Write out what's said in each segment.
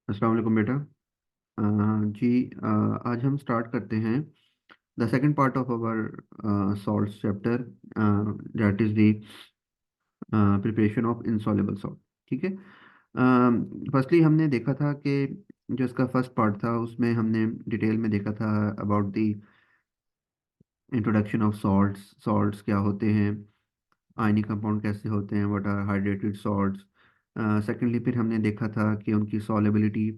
अस्सलाम वालेकुम बेटा। जी, आज हम स्टार्ट करते हैं the second part of our salts chapter, that is the preparation of insoluble salt. ठीक है। फर्स्टली हमने देखा था कि जो इसका फर्स्ट पार्ट था उसमें हमने डिटेल में देखा था about the introduction of salts. Salts क्या होते हैं, आयनिक कंपाउंड कैसे होते हैं, what are hydrated salts. Secondly फिर हमने देखा था कि उनकी सॉलेबिलिटी,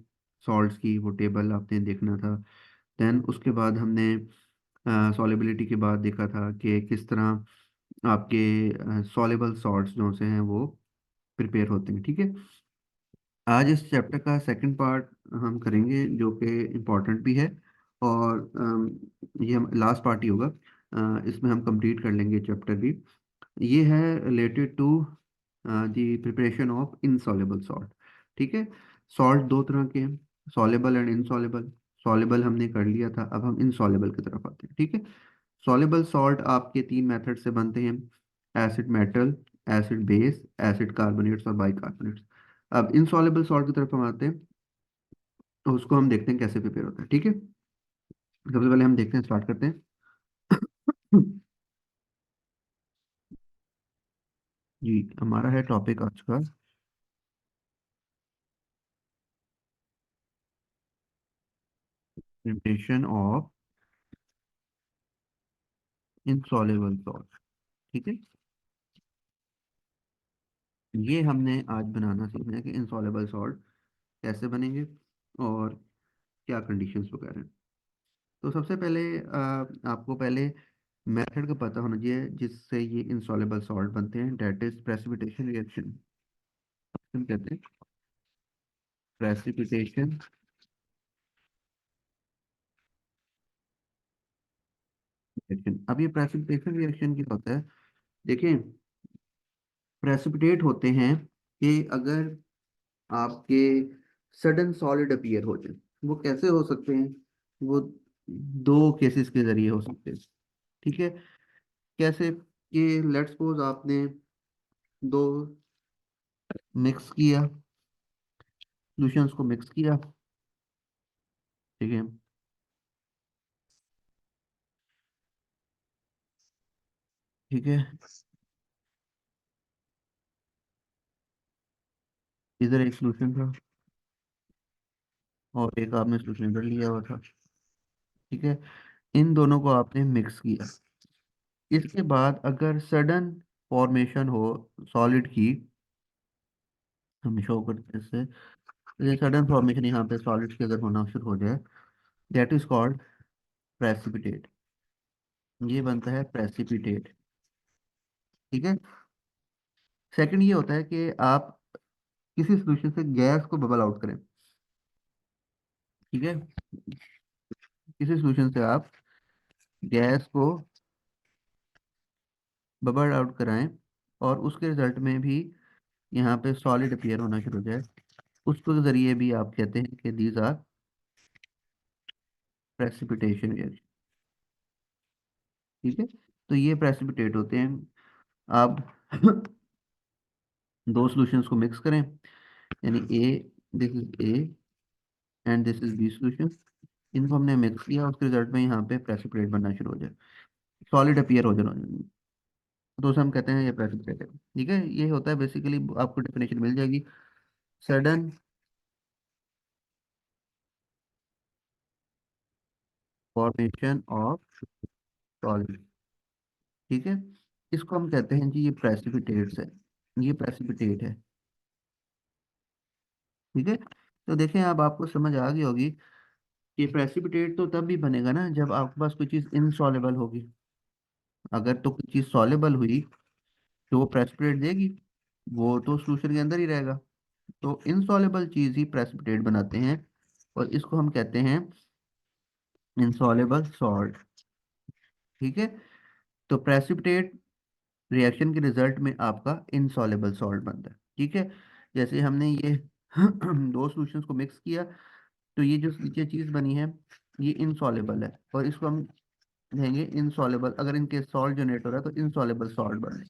सॉल्ट्स की वो टेबल आपने देखना था। देन उसके बाद हमने सॉलेबिलिटी के बाद देखा था कि किस तरह आपके सॉलेबल सॉल्ट्स जो से हैं वो प्रिपेयर होते हैं। ठीक है। आज इस चैप्टर का सेकंड पार्ट हम करेंगे जो कि इम्पोर्टेंट भी है, और ये हम लास्ट पार्ट ही होगा। इसमें हम कंप्लीट कर लेंगे चैप्टर भी। ये है related to the preparation of insoluble salt. ठीक है। सॉल्ट दो तरह के हैं, सॉल्युबल एंड इनसॉल्युबल। सॉल्युबल हमने कर लिया था, अब हम इनसॉल्युबल की तरफ आते हैं। ठीक है। सॉल्युबल सॉल्ट आपके तीन मेथड से बनते हैं: acid metal, acid base, acid carbonates और बाइकार्बोनेट्स। अब इनसॉल्युबल सॉल्ट की तरफ हम आते हैं, तो उसको हम देखते हैं कैसे प्रिपेयर होता है। ठीक है। सबसे पहले हम देखते हैं, स्टार्ट करते हैं। जी, हमारा है टॉपिक आज का प्रिपरेशन ऑफ इनसॉल्युबल सॉल्ट। ठीक है। ये हमने आज बनाना सीखना है कि इनसॉल्युबल सॉल्ट कैसे बनेंगे और क्या कंडीशंस वगैरह हैं। तो सबसे पहले आपको पहले मेथड का पता होना चाहिए जिससे ये इनसॉल्युबल सॉल्ट बनते हैं, डेट इज प्रेसिपिटेशन रिएक्शन। हम कहते हैं प्रेसिपिटेशन रिएक्शन। अब ये प्रेसिपिटेशन रिएक्शन क्या होता है, देखिए, प्रेसिपिटेट होते हैं कि अगर आपके सडन सॉलिड अपीयर हो जाए। वो कैसे हो सकते हैं, वो दो केसेस के जरिए हो सकते हैं। ठीक है। कैसे कि लेट्स सपोज आपने दो मिक्स किया, सॉल्यूशंस को मिक्स किया। ठीक है। ठीक है। इधर एक सॉल्यूशन था और एक आपने सॉल्यूशन इधर लिया हुआ था। ठीक है। इन दोनों को आपने मिक्स किया। इसके बाद अगर सडन फॉर्मेशन हो सॉलिड की, हम शो करते हैं इससे, ये सडन फॉर्मेशन यहाँ पे सॉलिड की अगर होना शुरू हो जाए, दैट इज कॉल्ड प्रेसिपिटेट। ये बनता है प्रेसिपिटेट। ठीक है। सेकंड ये होता है कि आप किसी सॉल्यूशन से गैस को बबल आउट करें। ठीक है। किसी सॉल्यूशन से आप गैस को बबल आउट कराएं और उसके रिजल्ट में भी यहाँ पे सॉलिड अपीयर होना शुरू हो जाए, उसके जरिए भी आप कहते हैं कि दीज आर प्रेसिपिटेशन रिएक्शन। ठीक है। तो ये प्रेसिपिटेट होते हैं। आप दो सॉल्यूशंस को मिक्स करें, यानी A, this is A and this is B solution. इनको हमने मिक्स किया, उसके रिजल्ट में यहाँ पे प्रेसिपिटेट बनना शुरू हो जाए, सॉलिड अपीयर हो जाए, तो उसे हम कहते हैं ये प्रेसिपिटेट है। ठीक है। ये होता है बेसिकली, आपको डेफिनेशन मिल जाएगी, सडन फॉर्मेशन ऑफ सॉलिड। ठीक है। इसको हम कहते हैं जी ये प्रेसिपिटेट्स है, ये प्रेसिपिटेट है। ठीक है। तो देखें, अब आपको समझ आ गई होगी कि प्रेसिपिटेट तो तब भी बनेगा ना जब आपके पास कोई चीज़ इनसॉलेबल होगी। अगर तो कोई चीज़ सॉलेबल हुई तो वो प्रेसिपिटेट देगी, वो तो सॉल्यूशन के अंदर ही रहेगा। तो इनसॉलेबल चीज़ ही प्रेसिपिटेट बनाते हैं, और इसको हम कहते हैं इनसॉलेबल सॉल्ट। ठीक है। तो प्रेसिपिटेट रिएक्शन के रिजल्ट में आपका इनसॉलेबल सॉल्ट बनता है। ठीक है। जैसे हमने ये दो सॉल्यूशंस को मिक्स किया, तो ये जो नीचे चीज़ बनी है ये इनसॉलेबल है, और इसको हम कहेंगे इनसॉलेबल। अगर इनके सॉल्ट जनरेट हो रहा है तो इनसॉलेबल सॉल्ट बने।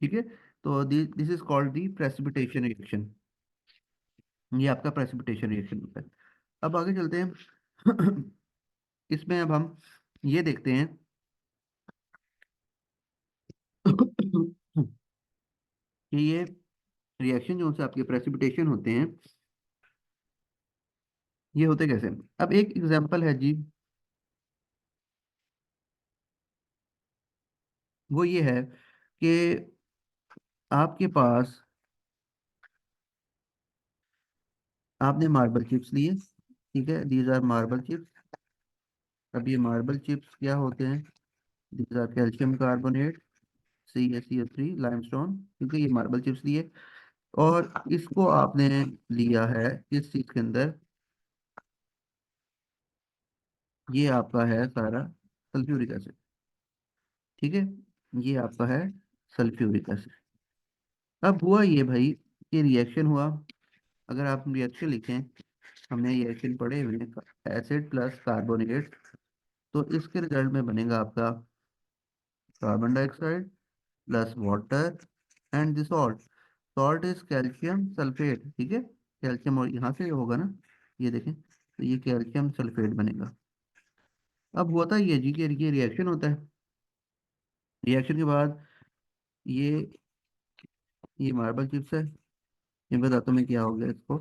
ठीक है। तो this is called the precipitation reaction. ये आपका प्रेसिपिटेशन रिएक्शन होता है। अब आगे चलते हैं। इसमें अब हम ये देखते हैं कि ये रिएक्शन जो से आपके प्रेसिपिटेशन होते हैं, ये होते कैसे। अब एक एग्जांपल है जी, वो ये है कि आपके पास, आपने मार्बल चिप्स लिए, ठीक है, दीज आर मार्बल चिप्स। अब ये मार्बल चिप्स क्या होते हैं, these are calcium carbonate, CaCO3 limestone, क्योंकि ये मार्बल चिप्स लिए। और इसको आपने लिया है इस चीज के अंदर, ये आपका है सारा सल्फ्यूरिक एसिड, ठीक है, ये आपका है सल्फ्यूरिक एसिड। अब हुआ ये भाई, ये रिएक्शन हुआ। अगर आप रिएक्शन लिखें, हमने ये रिएक्शन पढ़े हुए हैं, एसिड प्लस कार्बोनेट, तो इसके रिजल्ट में बनेगा आपका carbon dioxide plus water and the salt. Salt is calcium sulphate, ठीक है, कैल्शियम, और यहाँ से होगा ना, ये देखें, तो ये कैल्शियम सल्फेट बनेगा। अब होता ही है जी कि ये रिएक्शन होता है। रिएक्शन के बाद ये ये मार्बल चिप्स है, ये बताता हूँ मैं क्या हो गया इसको।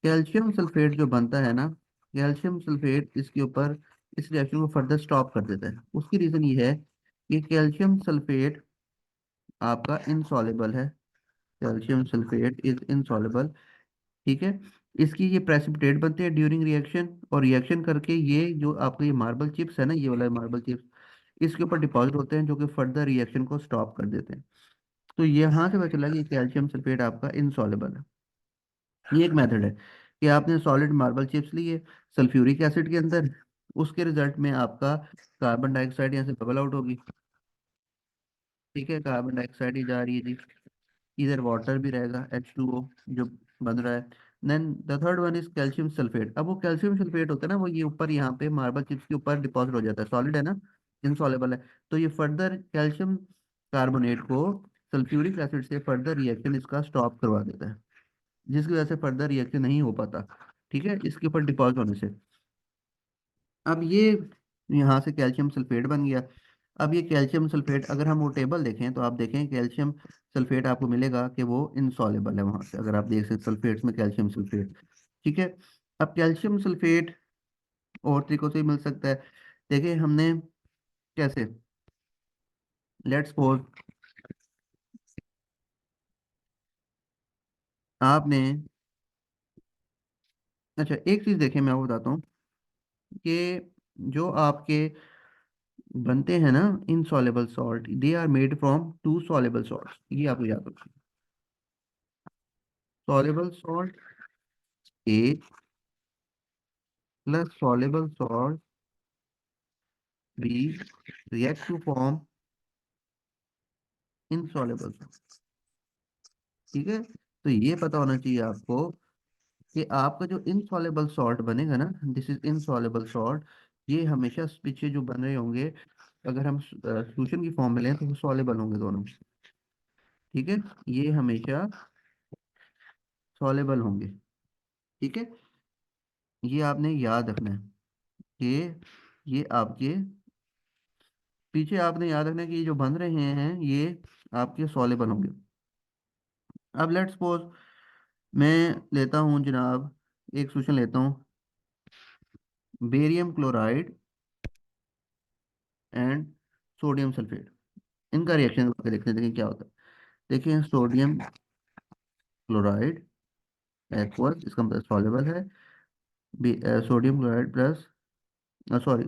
कैल्शियम सल्फेट जो बनता है ना, कैल्शियम सल्फेट इसके ऊपर इस रिएक्शन को फर्दर स्टॉप कर देता है। उसकी रीजन ये है कि कैल्शियम सल्फेट आपका इनसॉलेबल है, कैल्शियम सल्फेट इज इनसॉलेबल, ठीक है। इसकी ये प्रेसिपिटेट बनते हैं ड्यूरिंग रिएक्शन, और रिएक्शन करके ये जो आपका ये मार्बल चिप्स है ना, ये वाला मार्बल चिप्स, इसके ऊपर डिपॉजिट होते हैं, जो कि फर्दर रिएक्शन को स्टॉप कर देते हैं। तो यहाँ से पता चला कि कैल्शियम सल्फेट आपका इनसॉलेबल है। ये एक मेथड है कि आपने सॉलिड मार्बल चिप्स लिए सल्फ्यूरिक एसिड के अंदर, उसके रिजल्ट में आपका कार्बन डाइऑक्साइड यहाँ से बबल आउट होगी, ठीक है, कार्बन डाइऑक्साइड ही जा रही है जी। इधर वाटर भी रहेगा, H2O जो बन रहा है। Then the third one is calcium sulphate. अब वो कैल्शियम सल्फेट होता है ना, वो ये ऊपर यहाँ पे मार्बल चिप्स के ऊपर डिपॉजिट हो जाता है, सॉलिड है ना, इनसॉलेबल है। तो ये फर्दर कैल्शियम कार्बोनेट को सल्फ्यूरिक एसिड से फर्दर रिएक्शन इसका स्टॉप करवा देता है, जिसकी वजह से फर्दर रिएक्शन नहीं हो पाता, ठीक है, इसके ऊपर डिपॉजिट होने से। अब ये यहाँ से कैल्शियम सल्फेट बन गया। अब ये कैल्शियम सल्फेट अगर हम वो टेबल देखें, तो आप देखें कैल्शियम सल्फेट आपको मिलेगा कि वो इनसॉलेबल है, वहाँ से अगर आप देख सकते सल्फेट्स में कैल्शियम सल्फेट, ठीक है। अब कैल्शियम सल्फेट और तरीकों से भी मिल सकता है। देखिए हमने कैसे, लेट्स सपोज आपने, अच्छा एक चीज़ देखें, मैं आपको बताता हूँ कि जो आपके बनते हैं ना insoluble salt, they are made from two soluble salt, ये आपको याद रखना। soluble salt A plus soluble salt B react to form insoluble salt, ठीक है। तो ये पता होना चाहिए आपको कि आपका जो इनसॉलेबल सॉल्ट बनेगा ना, दिस इज इनसॉलेबल सॉल्ट, ये हमेशा पीछे जो बन रहे होंगे, अगर हम सोल्यूशन की फॉर्म में लें तो वो सॉलेबल होंगे दोनों, ठीक है, ये हमेशा सॉलेबल होंगे, ठीक है। ये आपने याद रखना है कि ये आपके पीछे, आपने याद रखना है कि ये जो बन रहे हैं ये आपके सॉलेबल होंगे। अब लेट्स सपोज मैं लेता हूँ जनाब, एक सोल्यूशन लेता हूँ, barium chloride and sodium sulphate, इनका रिएक्शन करके देखते हैं, देखिए क्या होता है। देखिए सोडियम क्लोराइड एक्वस, इसका मतलब सॉलेबल है। Sodium chloride plus, sorry,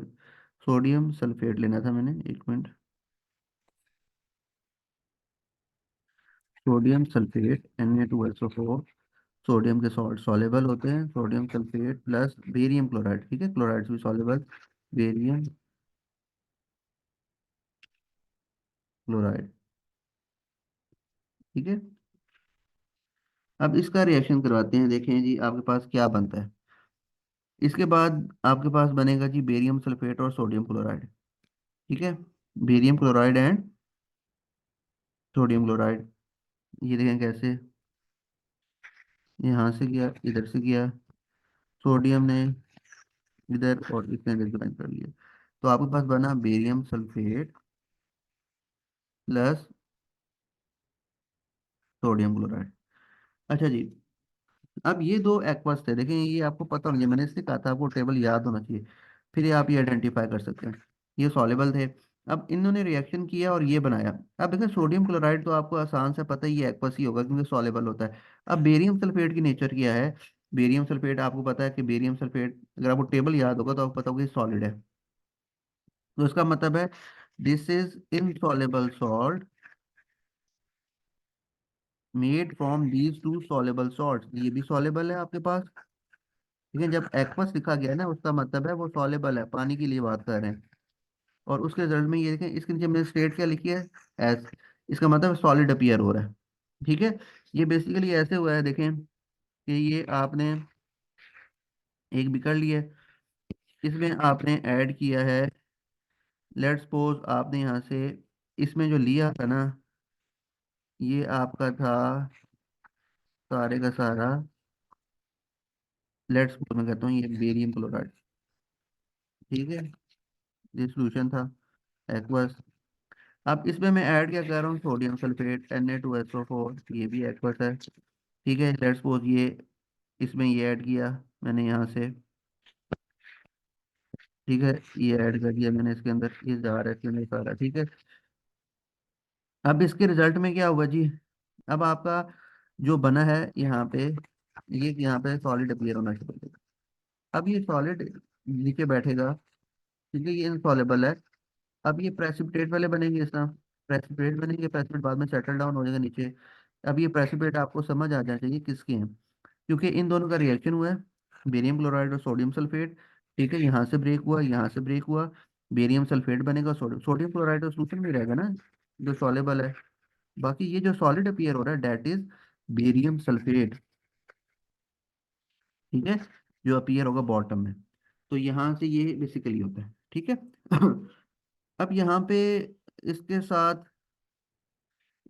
sodium sulphate लेना था मैंने, एक minute, sodium sulphate Na2SO4, sodium के सॉल्ट सॉलेबल होते हैं, sodium sulphate plus barium chloride, ठीक है, क्लोराइड भी सॉलेबल, बेरियम क्लोराइड, ठीक है। अब इसका रिएक्शन करवाते हैं, देखें जी आपके पास क्या बनता है। इसके बाद आपके पास बनेगा जी बेरियम सल्फेट और सोडियम क्लोराइड, ठीक है, barium chloride and sodium chloride, ये देखें कैसे, यहाँ से गया, इधर से गया, सोडियम ने इधर, और इसने इधर ज्वाइन कर लिया। तो आपके पास बना barium sulphate plus sodium chloride. अच्छा जी, अब ये दो एक्वस थे, देखें ये आपको पता होना चाहिए, मैंने इसलिए कहा था आपको टेबल याद होना चाहिए, फिर ये आप ये आइडेंटिफाई कर सकते हैं। ये सॉलेबल थे। अब इन्होंने रिएक्शन किया और ये बनाया। अब देखिए सोडियम क्लोराइड तो आपको आसान से पता ही है, एक्वस ही होगा क्योंकि सॉलेबल होता है। अब बेरियम सल्फेट की नेचर क्या है? बेरियम सल्फेट आपको पता है कि बेरियम सल्फेट, अगर आपको टेबल याद होगा तो आपको पता होगा कि सॉलिड है। तो इसका मतलब है this is insoluble salt made from these two soluble salts. ये भी सॉलेबल है आपके पास। लेकिन जब एक्वस लिखा गया है ना, उसका मतलब है वो सॉलेबल है, पानी के लिए बात कर रहे हैं। और उसके रिजल्ट में ये देखें, इसके नीचे मैंने स्टेट क्या लिखी है? एस। इसका मतलब सॉलिड अपीयर हो रहा है। ठीक है। ये बेसिकली ऐसे हुआ है, देखें कि ये आपने एक बिकर लिया है, इसमें आपने ऐड किया है, लेट्स सपोज आपने यहाँ से इसमें जो लिया था ना, ये आपका था सारे का सारा, लेट्स सपोज मैं कहता हूँ ये बेरियम क्लोराइड। ठीक है, ये सोल्यूशन था एक्वस। अब इसमें मैं ऐड क्या कर रहा हूँ? सोडियम सल्फेट Na2SO4, ये भी एक्वस है। ठीक है, लेट्स सपोज ये इसमें ये ऐड किया मैंने यहाँ से। ठीक है, ये ऐड कर दिया मैंने इसके अंदर, ये जा रहा है इसके अंदर सारा। ठीक है। अब इसके रिजल्ट में क्या हुआ जी? अब आपका जो बना है यहाँ पे, ये यहाँ पे सॉलिड अपीयर होना शुरू हो जाएगा। अब ये सॉलिड नीचे बैठेगा क्योंकि ये इनसॉलेबल है। अब ये प्रेसिपिटेट वाले बनेंगे, इस तरह प्रेसिपिटेट बनेंगे, प्रेसिपिटेट बाद में सेटल डाउन हो जाएगा नीचे। अब ये प्रेसिपिटेट आपको समझ आ जाना चाहिए किसके हैं, क्योंकि इन दोनों का रिएक्शन हुआ है, बेरियम क्लोराइड और सोडियम सल्फेट। ठीक है, यहाँ से ब्रेक हुआ, यहाँ से ब्रेक हुआ, बेरियम सल्फेट बनेगा, सोडियम सोडियम क्लोराइड तो सोल्यूशन में रहेगा ना, जो सॉलेबल है। बाकी ये जो सॉलिड अपीयर हो रहा है डेट इज बेरियम सल्फेट। ठीक है, जो अपीयर होगा बॉटम में। तो यहाँ से ये बेसिकली होता है। ठीक है। अब यहाँ पे इसके साथ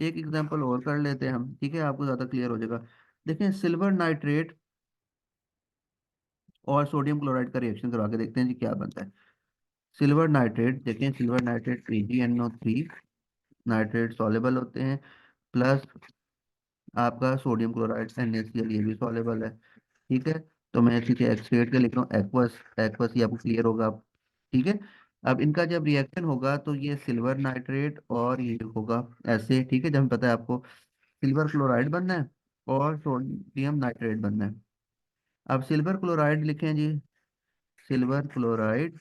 एक एग्जांपल और कर लेते हैं हम, ठीक है, आपको ज़्यादा क्लियर हो जाएगा। देखें सिल्वर नाइट्रेट और सोडियम क्लोराइड का रिएक्शन करवा के देखते हैं जी क्या बनता है। सिल्वर नाइट्रेट, देखें silver nitrate AgNO3, nitrate soluble होते हैं, प्लस आपका सोडियम क्लोराइड NaCl, ये भी सॉलेबल है। ठीक है। तो मैं इसी के एक्सट्रेट के लिख रहा हूँ एक्वस, एक्वस ये आपको क्लियर होगा अब। ठीक है। अब इनका जब रिएक्शन होगा तो ये सिल्वर नाइट्रेट और ये होगा ऐसे। ठीक है, जब हमें पता है आपको सिल्वर क्लोराइड बनना है और सोडियम नाइट्रेट बनना है। अब सिल्वर क्लोराइड लिखें जी, सिल्वर क्लोराइड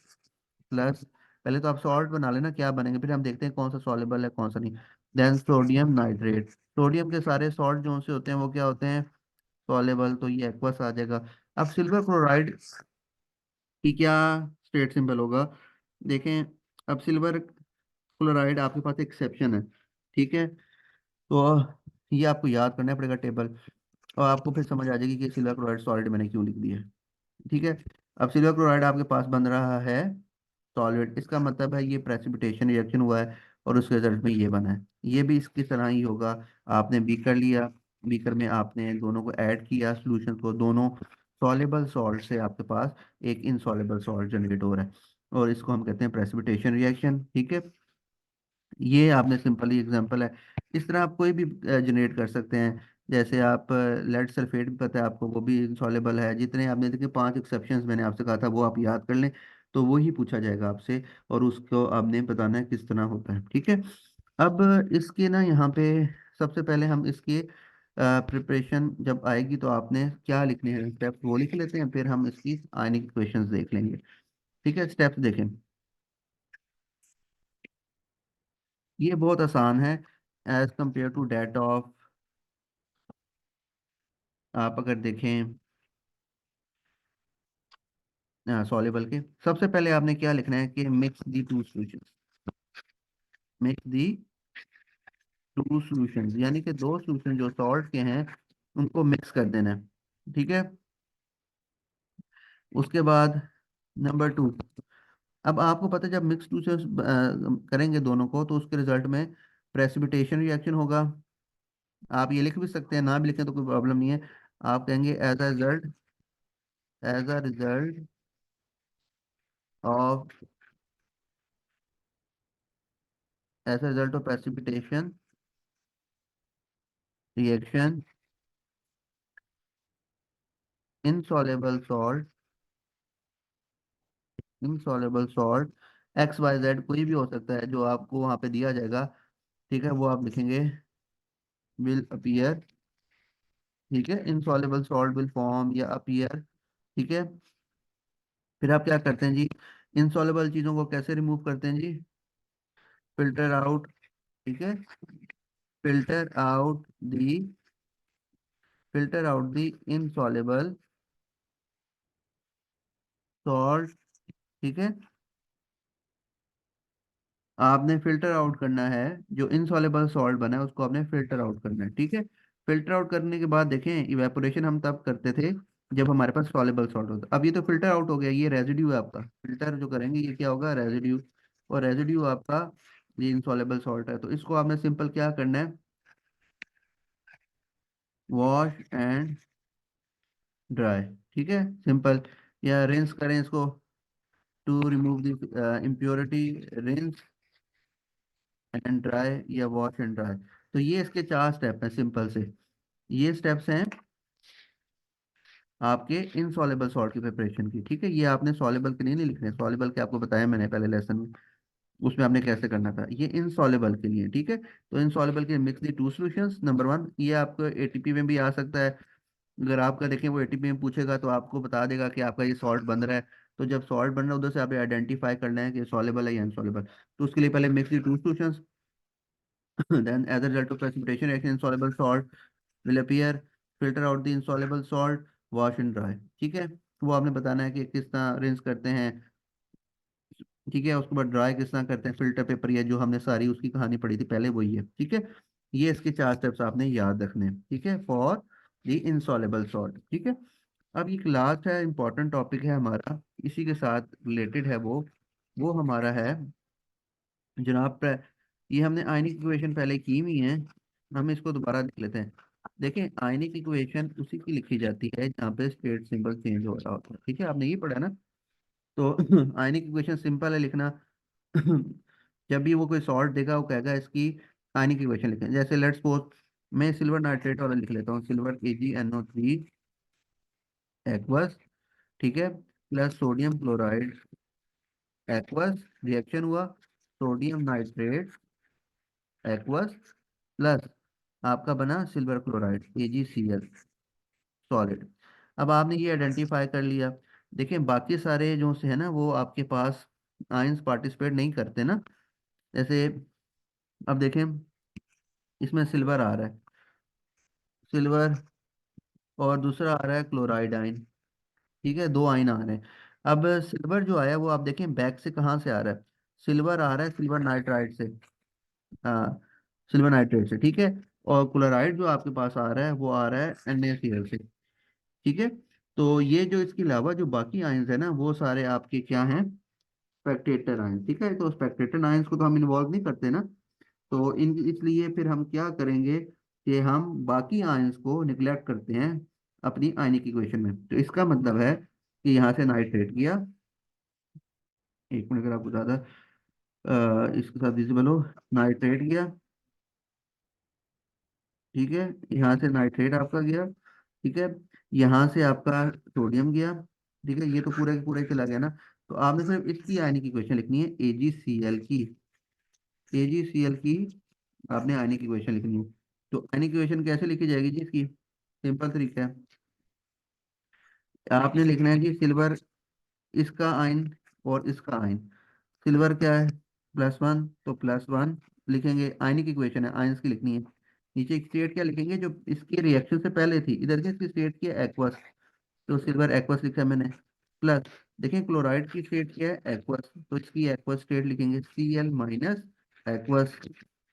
प्लस, पहले तो आप सॉल्ट बना लेना क्या बनेंगे, फिर हम देखते हैं कौन सा सॉलेबल है कौन सा नहीं। देन सोडियम नाइट्रेट, सोडियम के सारे सॉल्ट जो से होते हैं वो क्या होते हैं? सॉलेबल, तो ये एक्वस आ जाएगा। अब सिल्वर क्लोराइड की क्या स्टेट सिंबल होगा? देखें, अब सिल्वर क्लोराइड आपके पास एक्सेप्शन है। ठीक है। तो ये आपको याद करना पड़ेगा टेबल, और आपको फिर समझ आ जाएगी कि सिल्वर क्लोराइड सॉलिड मैंने क्यों लिख दिया है। ठीक है। अब सिल्वर क्लोराइड आपके पास बन रहा है सॉलिड, इसका मतलब है ये प्रेसिपिटेशन रिएक्शन हुआ है और उसके रिजल्ट में ये बना है। ये भी इसकी तरह ही होगा। आपने बीकर लिया, बीकर में आपने दोनों को ऐड किया सॉल्यूशन को, दोनों सॉलेबल सॉल्ट से आपके पास एक इनसॉलेबल सॉल्ट जनरेट हो रहा है, और इसको हम कहते हैं प्रेसिपिटेशन रिएक्शन। ठीक है। ये आपने सिंपली एग्जांपल है। इस तरह आप कोई भी जनरेट कर सकते हैं। जैसे आप लेड सल्फेट भी पता है आपको, वो भी इंसॉलेबल है। जितने आपने देखिए 5 एक्सेप्शंस मैंने आपसे कहा था वो आप याद कर लें, तो वो ही पूछा जाएगा आपसे, और उसको आपने बताना है किस तरह होता है। ठीक है। अब इसके ना यहाँ पे सबसे पहले हम इसकी प्रिपरेशन जब आएगी तो आपने क्या लिखने हैं स्टेप्स, वो लिख लेते हैं, फिर हम इसकी आयनिक इक्वेशंस देख लेंगे। ठीक है, स्टेप्स देखें। ये बहुत आसान है as compare to that of, आप अगर देखें सॉल्युबल के, सबसे पहले आपने क्या लिखना है कि mix the two solutions, mix the two solutions, यानी कि दो सॉल्यूशन जो सॉल्ट के हैं उनको मिक्स कर देना है। ठीक है। उसके बाद नंबर 2, अब आपको पता है जब मिक्स सॉल्यूशंस करेंगे दोनों को तो उसके रिजल्ट में प्रेसिपिटेशन रिएक्शन होगा। आप ये लिख भी सकते हैं, ना भी लिखें तो कोई प्रॉब्लम नहीं है। आप कहेंगे as a result of precipitation reaction insoluble salt insoluble salt XYZ कोई भी हो सकता है जो आपको वहां पे दिया जाएगा, ठीक है, वो आप लिखेंगे विल अपीयर, ठीक है, insoluble salt विल फॉर्म या अपीयर, ठीक है। फिर आप क्या करते हैं जी, insoluble चीजों को कैसे रिमूव करते हैं जी, फिल्टर आउट, ठीक है, filter out the filter out the insoluble salt, ठीक है। आपने फिल्टर आउट करना है, जो इनसॉल्युबल सॉल्ट बना है उसको आपने फिल्टर आउट करना है, ठीक है। फिल्टर आउट करने के बाद देखें, इवेपोरेशन हम तब करते थे जब हमारे पास सॉल्युबल सॉल्ट होता। अब ये तो फिल्टर आउट हो गया, ये रेजिड्यू है आपका, फिल्टर जो करेंगे ये क्या होगा, रेजिड्यू। और रेजिड्यू आपका ये इनसॉल्युबल सॉल्ट है, तो इसको आपने सिंपल क्या करना है, वॉश एंड ड्राई, ठीक है, सिंपल। या रिंस करें इसको, to remove the impurity, rinse and dry या वॉश एंड ड्राई। तो ये इसके 4 स्टेप हैं सिंपल से। ये स्टेप्स हैं आपके इनसॉल्युबल सॉल्ट की प्रिपरेशन की, ठीक है। ये आपने सॉल्युबल के लिए नहीं लिखने, सॉल्युबल के आपको बताया मैंने पहले लेसन में, उसमें आपने कैसे करना था। ये इनसॉल्युबल के लिए, ठीक है। तो इनसॉल्युबल के mix the two solutions, number 1, ये आपको एटीपी में भी आ सकता है। अगर आपका देखें वो एटीपी में पूछेगा तो आपको बता देगा कि आपका ये सॉल्ट बन रहा है। तो जब सॉल्ट बन रहा है उधर से आप आइडेंटिफाई करना है कि सॉल्युबल है या इनसॉल्युबल। तो उसके लिए पहले mix the two solutions, then as a result of precipitation reaction insoluble salt will appear, filter out the insoluble salt, wash and dry, ठीक है। वो आपने बताना है कि किस तरह रिंस करते हैं, ठीक है, उसके बाद ड्राई किस तरह करते हैं, फिल्टर पेपर, या जो हमने सारी उसकी कहानी पढ़ी थी पहले वही है, ठीक है। ये इसके 4 स्टेप्स आपने याद रखने हैं, ठीक है, फॉर द इंसॉल्युबल सॉल्ट, ठीक है। अब एक लास्ट है, इंपॉर्टेंट टॉपिक है हमारा, इसी के साथ रिलेटेड है वो हमारा है जनाब ये हमने आयनिक इक्वेशन पहले की हुई है, हम इसको दोबारा देख लेते हैं। देखें, आयनिक इक्वेशन उसी की लिखी जाती है जहाँ पे स्टेट सिंबल चेंज हो रहा होता है, ठीक है, आपने ये पढ़ा है ना। तो आयनिक इक्वेशन सिंपल है लिखना। जब भी वो कोई सॉल्ट देगा वो कहेगा इसकी आयनिक इक्वेशन लिखें, जैसे लेट्स सपोज मैं सिल्वर नाइट्रेट वाला लिख लेता हूँ, सिल्वर AgNO3 एक्वस, ठीक है, plus sodium chloride aqueous, reaction हुआ, सोडियम नाइट्रेट एक्वस, प्लस आपका बना सिल्वर क्लोराइड AgCl सॉलिड। अब आपने ये आइडेंटिफाई कर लिया। देखें बाकी सारे जो से है ना वो आपके पास आयंस पार्टिसिपेट नहीं करते ना, जैसे अब देखें इसमें सिल्वर आ रहा है, सिल्वर, और दूसरा आ रहा है क्लोराइड आयन, ठीक है, 2 आयन आ रहे हैं। अब सिल्वर जो आया वो आप देखें बैक से कहाँ से आ रहा है, सिल्वर आ रहा है सिल्वर नाइट्राइड से, हाँ, सिल्वर नाइट्रेट से, ठीक है। और क्लोराइड जो आपके पास आ रहा है वो आ रहा है NaCl से, ठीक है। तो ये जो इसके अलावा जो बाकी आयंस है ना वो सारे आपके क्या हैं, स्पेक्टेटर आयंस, ठीक है। तो स्पेक्टेटर आयंस को तो हम इन्वॉल्व नहीं करते ना, तो इन इसलिए फिर हम क्या करेंगे कि हम बाकी आयंस को निग्लेक्ट करते हैं अपनी आयनिक इक्वेशन में। तो इसका मतलब है कि यहाँ से नाइट्रेट किया, एक मिनट अगर आपको ज़्यादा इसके साथ विजिबल हो, नाइट्रेट किया, ठीक है, यहाँ से नाइट्रेट आपका गया, ठीक है, यहाँ से आपका सोडियम गया, ठीक है, ये तो पूरे के पूरे चला गया ना। तो आपने सिर्फ इसकी आयनिक इक्वेशन लिखनी है, AgCl की आपने आयनिक इक्वेशन लिखनी है। तो आयनिक इक्वेशन कैसे लिखी जाएगी जी इसकी, सिंपल तरीका है, आपने लिखना है कि सिल्वर इसका आयन और इसका आयन, सिल्वर क्या है +1, तो +1 लिखेंगे, आयनिक इक्वेशन है आयंस की लिखनी है। नीचे एक स्टेट क्या लिखेंगे जो इसके रिएक्शन से पहले थी, इधर की इसकी स्टेट की है एक्वस, तो सिल्वर एक्वस लिखा है मैंने, प्लस देखें क्लोराइड की स्टेट क्या है एक्वस, तो इसकी एक्वस स्टेट लिखेंगे Cl- एक्वस,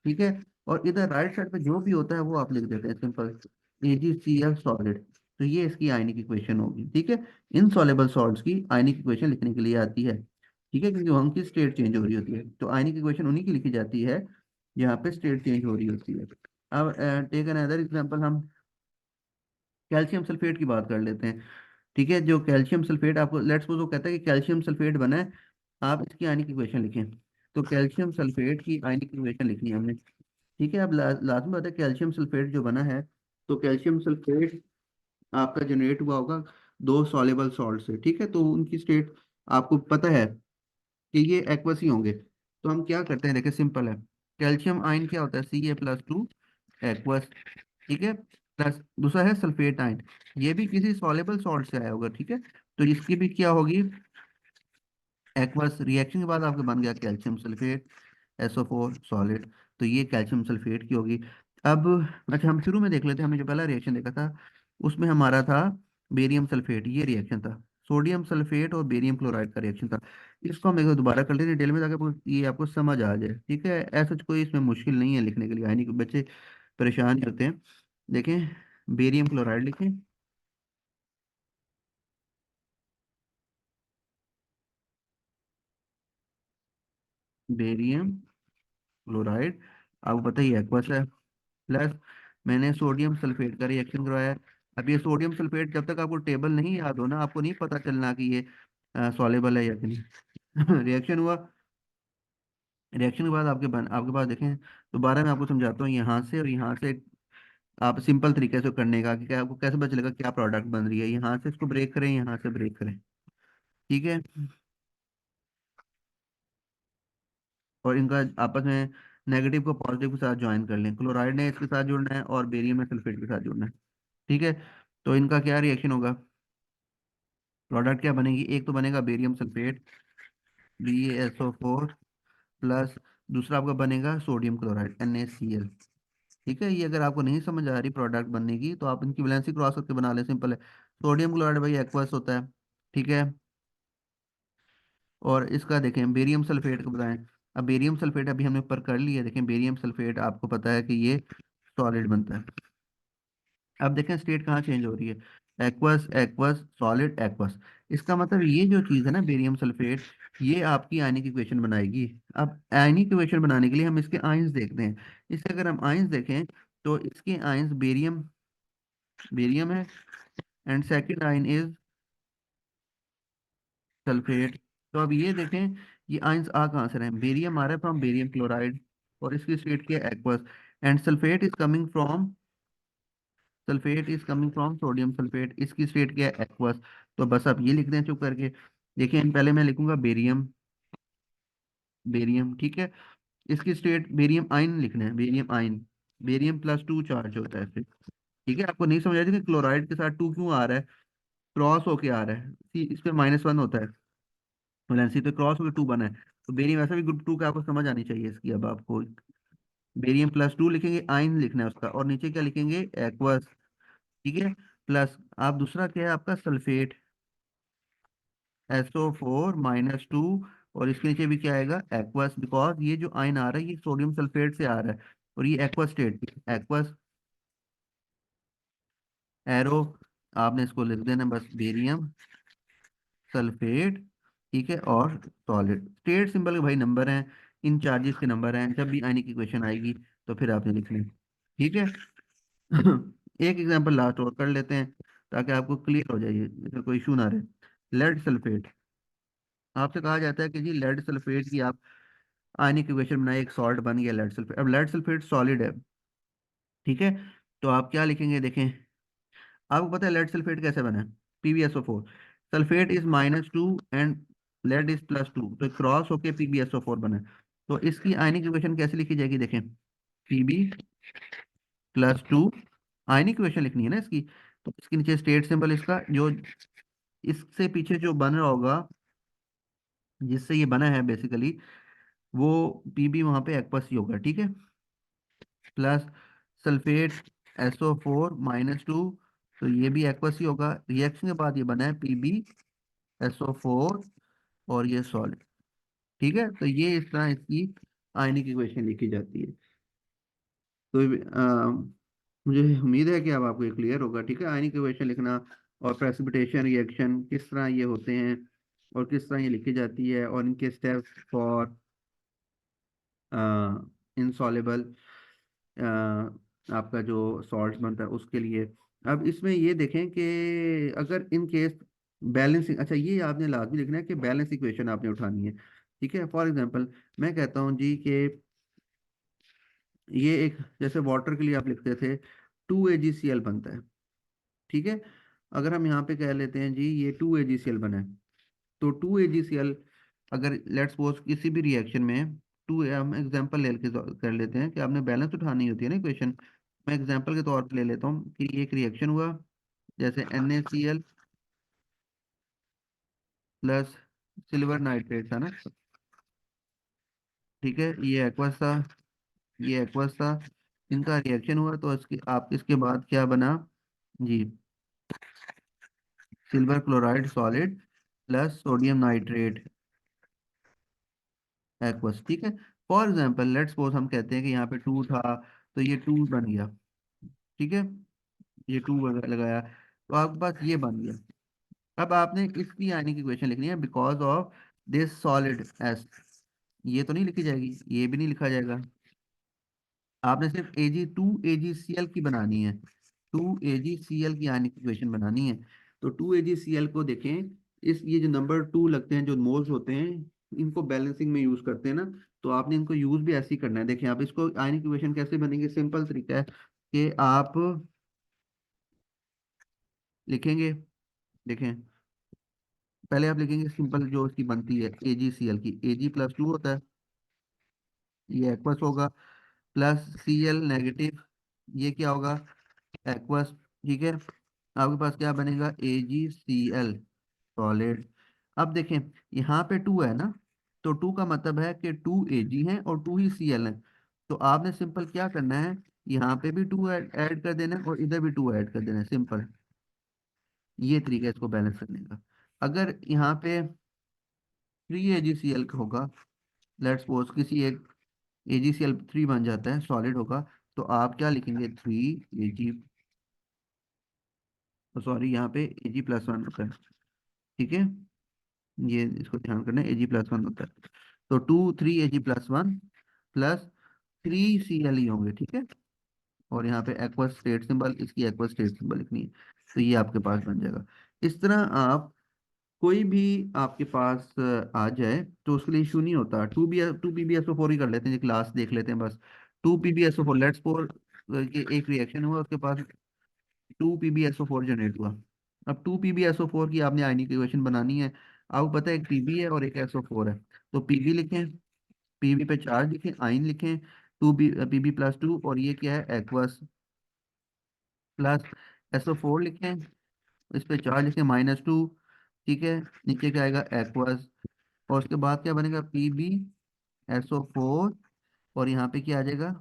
ठीक है। और इधर राइट साइड पे जो भी होता है वो आप लिख देते हैं सिंपल, AgCl सॉलिड। तो ये इसकी आयनिक इक्वेशन होगी, ठीक है। इनसॉल्युबल सॉल्ट्स की आयनिक इक्वेशन लिखने के लिए आती है, ठीक है, क्योंकि वहाँ की स्टेट चेंज हो रही होती है। तो आयनिक इक्वेशन उन्हीं की लिखी जाती है यहाँ पे स्टेट चेंज हो रही होती है। अब टेक एन अदर एग्जांपल हम, कैल्शियम सल्फेट की बात कर लेते हैं। ठीक है, जो कैल्शियम सल्फेट आपको लेट्स सपोज वो कहता है कि कैल्शियम सल्फेट बना है, आप इसकी आयनिक इक्वेशन लिखें। तो कैल्शियम सल्फेट की आयनिक इक्वेशन लिखनी है हमने। ठीक है, अब लाजमी बात है कैल्शियम सल्फेट जो बना है, तो कैल्शियम सल्फेट आपका जनरेट हुआ होगा दो सॉल्युबल सॉल्ट से। ठीक है, तो उनकी स्टेट आपको पता है कि ये एक्वस ही होंगे। तो हम क्या करते हैं, देखिए सिंपल है। कैल्शियम आयन क्या होता है, Ca+2 एक्वस। ठीक है, प्लस दूसरा है सल्फेट आयन, ये भी किसी सॉल्युबल सॉल्ट से आया होगा। ठीक है, तो इसकी भी क्या होगी, एक्वस। रिएक्शन के बाद आपके बन गया कैल्शियम सल्फेट, SO4 सॉलिड। तो ये कैल्शियम सल्फेट की होगी। अब अच्छा, हम शुरू में देख लेते हैं। हमने जो पहला रिएक्शन देखा था उसमें हमारा था बेरियम सल्फेट, ये रिएक्शन था। सोडियम सल्फेट और बेरियम क्लोराइड का रिएक्शन था। इसको हम एक बार दोबारा कर लेते हैं डिटेल में, ताकि ये आपको समझ आ जाए। ठीक है, ऐसा कोई इसमें मुश्किल नहीं है लिखने के लिए, यानी कि बच्चे परेशान नहीं होते हैं। देखें, बेरियम क्लोराइड लिखें। बेरियम क्लोराइड आपको पता ही है एक्वस है। प्लस मैंने सोडियम सल्फेट का रिएक्शन करवाया है। अब ये सोडियम सल्फेट जब तक आपको टेबल नहीं याद हो ना, आपको नहीं पता चलना कि ये सॉलेबल है या कि नहीं। रिएक्शन हुआ, रिएक्शन के बाद आपके पास देखें, दोबारा मैं आपको समझाता हूँ यहाँ से और यहाँ से। आप सिंपल तरीके से करने का कि क्या आपको कैसे पता चलेगा क्या प्रोडक्ट बन रही है। यहाँ से इसको ब्रेक करें, यहाँ से ब्रेक करें। ठीक है, और इनका आपस में नेगेटिव को पॉजिटिव के साथ ज्वाइन कर लें। क्लोराइड ने इसके साथ जुड़ना है और बेरियम ने सल्फेट के साथ जुड़ना है। ठीक है, तो इनका क्या रिएक्शन होगा, प्रोडक्ट क्या बनेगी, एक तो बनेगा बेरियम सल्फेट, BaSO4 प्लस, दूसरा आपका बनेगा सोडियम क्लोराइड, NaCl। ठीक है, ये अगर आपको नहीं समझ आ रही प्रोडक्ट बनने की, तो आप इनकी वैलेंसी क्रॉस करके बना ले, सिंपल है। सोडियम क्लोराइड भाई एक्वस होता है। ठीक है, और इसका देखें बेरियम सल्फेट को बताएं। अब बेरियम सल्फेट अभी हमने ऊपर कर लिया, देखें बेरियम सल्फेट आपको पता है कि ये सॉलिड बनता है। अब देखें स्टेट कहाँ चेंज हो रही है, एक्वस एक्वस सॉलिड एक्वस। इसका मतलब ये जो चीज़ है ना बेरियम सल्फेट, ये आपकी आयनिक इक्वेशन बनाएगी। अब आयनिक इक्वेशन बनाने के लिए हम इसके आयंस देखते हैं। इसके अगर हम आयंस देखें, तो इसके आयंस बेरियम, बेरियम है, and second ion is sulphate. तो अब ये देखें, ये आयंस आ कहाँ से रहे हैं, बेरियम आ रहा है फ्रॉम बेरियम क्लोराइड, और इसकी स्टेट क्या है, aqueous. And sulphate is coming from sodium sulphate, इसकी स्टेट क्या है, एक्वस। तो बस आप ये लिख दें चुप करके। देखिए पहले मैं लिखूंगा बेरियम, बेरियम। ठीक है, इसकी स्टेट बेरियम आयन लिखना है, बेरियम आयन, बेरियम+2 चार्ज होता है फिर। ठीक है, आपको नहीं समझ आ रही कि क्लोराइड के साथ 2 क्यों आ रहा है, क्रॉस होके आ रहा है। इस पे -1 होता है, वैलेंसी पे क्रॉस होकर 2 बना है। तो बेरियम वैसे भी ग्रुप 2 का आपको समझ आनी चाहिए इसकी। अब आपको बेरियम+2 लिखेंगे, आयन लिखना है उसका, और नीचे क्या लिखेंगे, एक्वस। ठीक है, प्लस आप दूसरा क्या है आपका सल्फेट, SO4-2, और इसके नीचे भी क्या आएगा, एक्वस। बिकॉज ये जो आयन आ रहा है ये सोडियम सल्फेट से आ रहा है, और ये एक्वस स्टेट, एक्वस एरो। आपने इसको लिख देना बस, बेरियम सल्फेट। ठीक है, और सॉलिड स्टेट सिंबल के भाई नंबर हैं, इन चार्जेस के नंबर हैं। जब भी आयनिक इक्वेशन आएगी तो फिर आपने लिख लें। ठीक है। एक एग्जांपल लास्ट और कर लेते हैं, ताकि आपको क्लियर हो जाए, इसमें कोई इशू ना रहे। लेड सल्फेट, आपसे कहा जाता है कि जी लेड सल्फेट की आप आयनिक इक्वेशन बनाए, एक सॉल्ट बन गया लेड सल्फेट। अब लेड सल्फेट सॉलिड है। ठीक है, तो आप क्या लिखेंगे, देखें आपको पता है लेड सल्फेट कैसे बना है, PbSO4, sulphate is -2 and lead is +2, तो क्रॉस होके PbSO4 बना है। तो इसकी आयनिक इक्वेशन कैसे लिखी जाएगी, देखें Pb+2, आयनिक इक्वेशन लिखनी है ना इसकी। तो इसके नीचे स्टेट सिंबल इसका, जो इससे पीछे जो बन रहा होगा, जिससे ये बना है बेसिकली, वो Pb वहां पे एक्वस ही होगा। ठीक है, प्लस सल्फेट SO4-2, तो ये भी एक्वस ही होगा। रिएक्शन के बाद ये बना है PbSO4, और ये सॉलिड। ठीक है, तो ये इस तरह इसकी आयनिक इक्वेशन लिखी जाती है। तो मुझे उम्मीद है कि अब आपको ये क्लियर होगा। ठीक है, आयनिक इक्वेशन लिखना और प्रेसिपिटेशन रिएक्शन किस तरह ये होते हैं, और किस तरह ये लिखी जाती है, और इनके स्टेप्स फॉर इनसॉलेबल आपका जो सॉल्ट बनता है उसके लिए। अब इसमें ये देखें कि अगर इन केस बैलेंसिंग, अच्छा ये आपने लाजमी लिखना है कि बैलेंस इक्वेशन आपने उठानी है। ठीक है, फॉर एग्जांपल मैं कहता हूँ जी कि ये एक, जैसे वाटर के लिए आप लिखते थे 2 AgCl बनता है। ठीक है, अगर हम यहाँ पे कह लेते हैं जी ये 2 AgCl बना है, तो 2 AgCl अगर लेट्स सपोज किसी भी रिएक्शन में टू, हम एग्जांपल ले के कर लेते हैं कि आपने बैलेंस उठानी होती है ना इक्वेशन। मैं एग्जांपल के तौर पे ले लेता हूँ कि एक रिएक्शन हुआ, जैसे NaCl प्लस सिल्वर नाइट्रेट था ना। ठीक है, ये एक्वस था, ये एक्वस था, इनका रिएक्शन हुआ तो इसके आप इसके बाद क्या बना जी, silver chloride solid plus sodium nitrate aqueous. ठीक है, फॉर एग्जांपल लेट्स सपोज हम कहते हैं कि यहाँ पे 2 था, तो ये 2 बन गया। ठीक है, ये 2 लगाया तो आपके पास ये बन गया। अब आपने इसकी आने की क्वेश्चन लिखनी है, because of this solid S, ये तो नहीं लिखी जाएगी, ये भी नहीं लिखा जाएगा। आपने सिर्फ Ag2 AgCl की बनानी है, 2 AgCl की आने की इक्वेशन बनानी है। तो 2 AgCl को देखें, इस ये जो नंबर 2 लगते हैं, जो मोल्स होते हैं, इनको बैलेंसिंग में यूज करते हैं ना, तो आपने इनको यूज भी ऐसे ही करना है। देखें आप इसको आने की इक्वेशन कैसे बनेंगे, सिंपल तरीका है कि आप लिखेंगे, देखें पहले आप लिखेंगे सिंपल जो इसकी बनती है AgCl की, Ag+2 होता है, ये एक्वस होगा, प्लस Cl नेगेटिव, ये क्या होगा, एक्वस। ठीक है, आपके पास क्या बनेगा, AgCl सॉलिड। अब देखें यहाँ पे 2 है ना, तो 2 का मतलब है कि 2 Ag है और 2 ही Cl है। तो आपने सिंपल क्या करना है, यहाँ पे भी 2 ऐड कर देना है और इधर भी 2 ऐड कर देना है, सिंपल। ये तरीका है इसको बैलेंस करने का। अगर यहाँ पे 3 AgCl होगा, लेट्स सपोज किसी एक AgCl3 बन जाता है, सॉलिड होगा, तो आप क्या लिखेंगे, 3 Ag, सॉरी यहाँ पे Ag+1 होता है। ठीक है, ये इसको ध्यान करना है, Ag+1 होता है। तो 3 Ag+1 प्लस 3 Cl ही होंगे। ठीक है, और यहाँ पे एक्वस स्टेट सिंबल, इसकी एक्वस स्टेट सिंबल लिखनी है, तो ये आपके पास बन जाएगा। इस तरह आप कोई भी आपके पास आ जाए तो उसके लिए इशू नहीं होता। 2 PbSO4 ही कर लेते हैं, क्लास देख लेते हैं बस। 2 PbSO4, लेट्स फोर एक रिएक्शन हुआ, उसके पास 2 PbSO4 जनरेट हुआ। अब 2 PbSO4 की आपने आयनिक इक्वेशन बनानी है। आपको पता है एक Pb है और एक SO4 है, तो Pb लिखें, Pb पे चार्ज लिखें, आयन लिखें, 2 Pb+2, और ये क्या है, एक्वस, प्लस SO4 लिखें, इस पे चार्ज लिखें, -2। ठीक है, नीचे क्या आएगा, एक्वस, और उसके बाद क्या बनेगा, PbSO4, और यहाँ पे क्या आ जाएगा,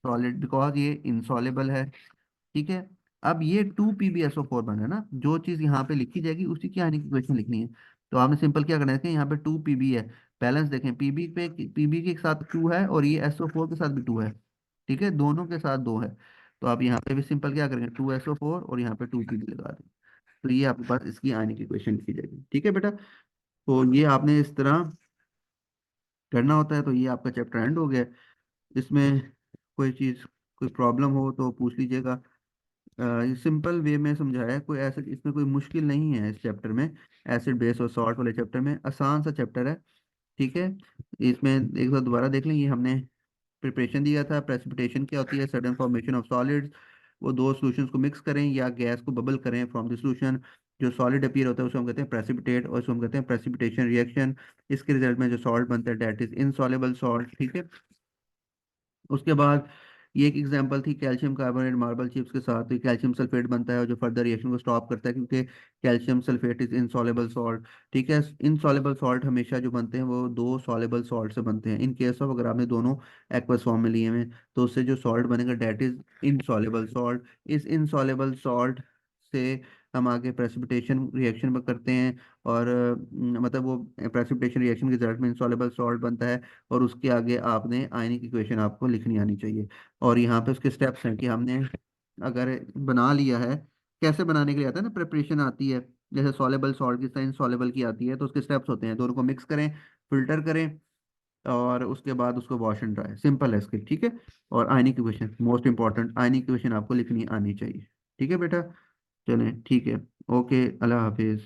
सॉलिड, बिकॉज ये इनसॉलेबल है। ठीक है, अब ये 2 PbSO4 बना है ना, जो चीज़ यहाँ पे लिखी जाएगी उसी की आने की इक्वेशन लिखनी है। तो आपने सिंपल क्या करना है कि यहाँ पे 2 Pb है, बैलेंस देखें, Pb के साथ 2 है और ये SO4 के साथ भी 2 है। ठीक है, दोनों के साथ 2 है, तो आप यहाँ पे भी सिंपल क्या करेंगे, 2SO4 और यहाँ पे 2 Pb लगा दें, तो ये आपके पास इसकी आने की इक्वेशन लिखी जाएगी। ठीक है बेटा, तो ये आपने इस तरह करना होता है। तो ये आपका चैप्टर एंड हो गया। इसमें कोई चीज़, कोई प्रॉब्लम हो तो पूछ लीजिएगा। ये सिंपल वे में समझाया है, कोई ऐसा इसमें कोई मुश्किल नहीं है इस चैप्टर में। एसिड बेस और सॉल्ट वाले चैप्टर में आसान सा चैप्टर है। ठीक है, इसमें एक बार दोबारा देख लें, ये हमने प्रिपरेशन दिया था, प्रेसिपिटेशन क्या होती है, सडन फॉर्मेशन ऑफ सॉलिड्स, वो दो सॉल्यूशंस को मिक्स करें या गैस को बबल करें फ्रॉम द सॉल्यूशन, जो सॉलिड अपीयर होता है उसको हम कहते हैं प्रेसिपिटेट, और इसको हम कहते हैं प्रेसिपिटेशन रिएक्शन। इसके रिजल्ट में जो सॉल्ट बनता है दैट इज इनसॉलेबल सॉल्ट। ठीक है, उसके बाद ये एक एग्जांपल थी कैल्शियम कार्बोनेट मार्बल चिप्स के साथ, तो कैल्शियम सल्फेट बनता है जो फर्दर रिएक्शन को स्टॉप करता है, क्योंकि calcium sulphate is insoluble salt. ठीक है, इनसॉलेबल सॉल्ट हमेशा जो बनते हैं वो दो सॉलेबल सॉल्ट से बनते हैं। इन केस ऑफ अगर आपने दोनों एक्वस फॉर्म में लिए हुए हैं, तो उससे जो सॉल्ट बनेगा डेट इज इनसॉलेबल सॉल्ट। इस इनसॉलेबल सॉल्ट से हम आगे प्रेसिपिटेशन रिएक्शन करते हैं, और मतलब वो प्रेसिपिटेशन रिएक्शन के रिजल्ट में इनसॉलेबल सॉल्ट बनता है, और उसके आगे आपने आयनिक इक्वेशन आपको लिखनी आनी चाहिए। और यहाँ पे उसके स्टेप्स हैं कि हमने अगर बना लिया है, कैसे बनाने के लिए आता है ना, प्रिपरेशन आती है, जैसे सॉलेबल सॉल्ट की तरह इनसॉलेबल की आती है, तो उसके स्टेप्स होते हैं, दोनों को मिक्स करें, फिल्टर करें, और उसके बाद उसको वॉश एंड ड्राई, सिंपल है इसके। ठीक है, और आयनिक इक्वेशन मोस्ट इंपॉर्टेंट, आयनिक इक्वेशन आपको लिखनी आनी चाहिए। ठीक है बेटा। चलें ठीक है। ओके, अल्लाह हाफिज़।